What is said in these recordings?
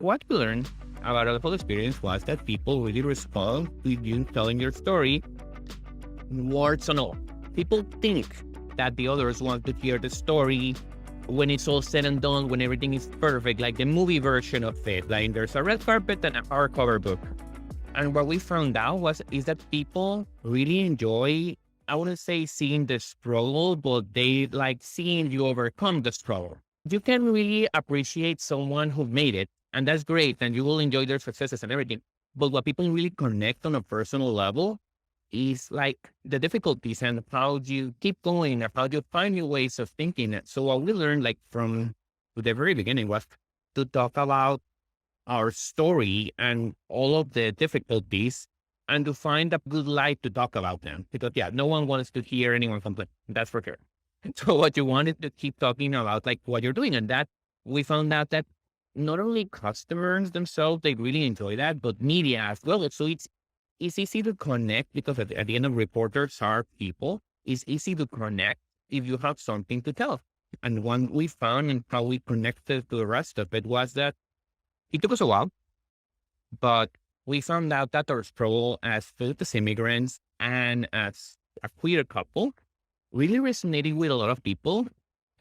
what we learned about our whole experience was that people really respond to you telling your story, words and all. People think that the others want to hear the story when it's all said and done, when everything is perfect, like the movie version of it. Like there's a red carpet and a hardcover book. And what we found out is that people really enjoy, I wouldn't say seeing the struggle, but they like seeing you overcome the struggle. You can really appreciate someone who made it, and that's great, and you will enjoy their successes and everything. But what people really connect on a personal level is like the difficulties and how you keep going and how you find new ways of thinking. So what we learned like from the very beginning was to talk about our story and all of the difficulties and to find a good light to talk about them. Because no one wants to hear anyone complain. That's for sure. So what you want is to keep talking about like what you're doing. And that we found out that not only customers themselves, they really enjoy that, but media as well. So it's easy to connect because at the end of reporters are people. It's easy to connect if you have something to tell. And what we found and how we connected to the rest of it was that it took us a while, but we found out that our struggle as Filipino immigrants and as a queer couple really resonated with a lot of people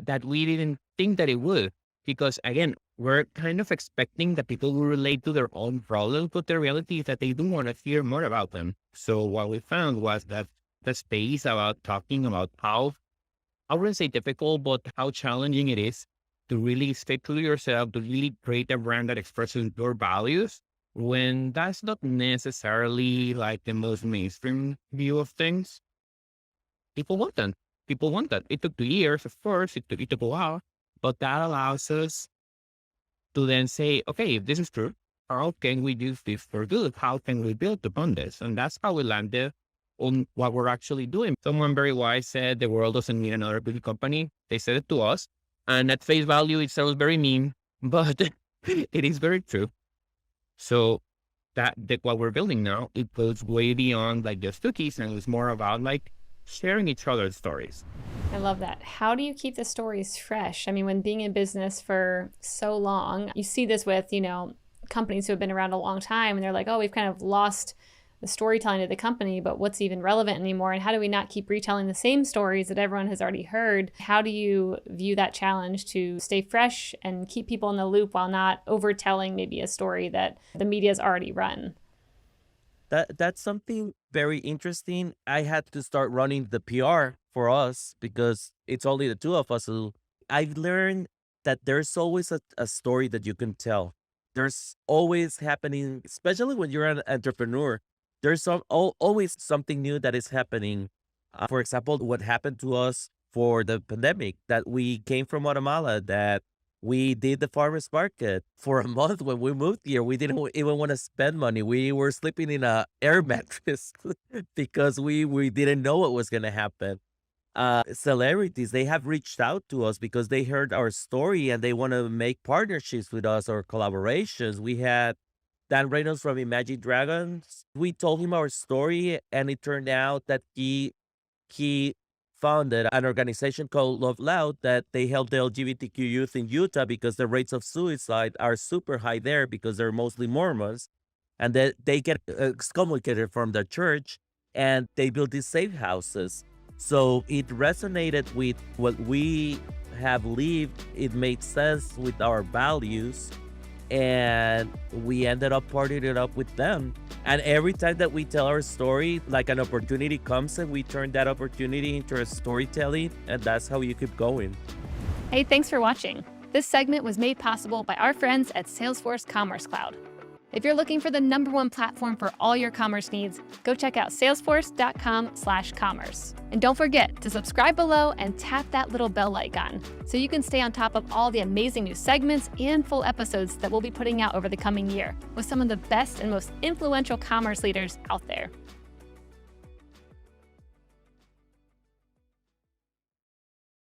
that we didn't think that it would. Because again, we're kind of expecting that people will relate to their own problems, but the reality is that they do want to hear more about them. So what we found was that the space about talking about how, I wouldn't say difficult, but how challenging it is to really stay true to yourself, to really create a brand that expresses your values, when that's not necessarily like the most mainstream view of things. People want that. People want that. It took 2 years, of course, it took a while, but that allows us to then say, okay, if this is true, how can we use this for good? How can we build upon this? And that's how we landed on what we're actually doing. Someone very wise said, the world doesn't need another big company. They said it to us. And at face value, it sounds very mean, but it is very true. So that what we're building now, it goes way beyond like just cookies, and it's more about like sharing each other's stories. I love that. How do you keep the stories fresh? I mean, when being in business for so long, you see this with, companies who have been around a long time, and they're like, oh, we've kind of lost the storytelling of the company, but what's even relevant anymore? And how do we not keep retelling the same stories that everyone has already heard? How do you view that challenge to stay fresh and keep people in the loop while not overtelling maybe a story that the media's already run? That's something very interesting. I had to start running the PR for us because it's only the two of us. So I've learned that there's always a story that you can tell. There's always happening, especially when you're an entrepreneur. There's always something new that is happening. For example, what happened to us for the pandemic, that we came from Guatemala, that we did the farmers market for a month. When we moved here, we didn't even want to spend money. We were sleeping in a air mattress because we didn't know what was going to happen. Celebrities, they have reached out to us because they heard our story and they want to make partnerships with us or collaborations. We had Dan Reynolds from Imagine Dragons. We told him our story, and it turned out that he founded an organization called Love Loud, that they help the LGBTQ youth in Utah because the rates of suicide are super high there because they're mostly Mormons, and that they get excommunicated from the church, and they build these safe houses. So it resonated with what we have lived. It made sense with our values. And we ended up partying it up with them. And every time that we tell our story, like an opportunity comes, and we turn that opportunity into a storytelling, and that's how you keep going. Hey, thanks for watching. This segment was made possible by our friends at Salesforce Commerce Cloud. If you're looking for the #1 platform for all your commerce needs, go check out salesforce.com/commerce. And don't forget to subscribe below and tap that little bell icon so you can stay on top of all the amazing new segments and full episodes that we'll be putting out over the coming year with some of the best and most influential commerce leaders out there.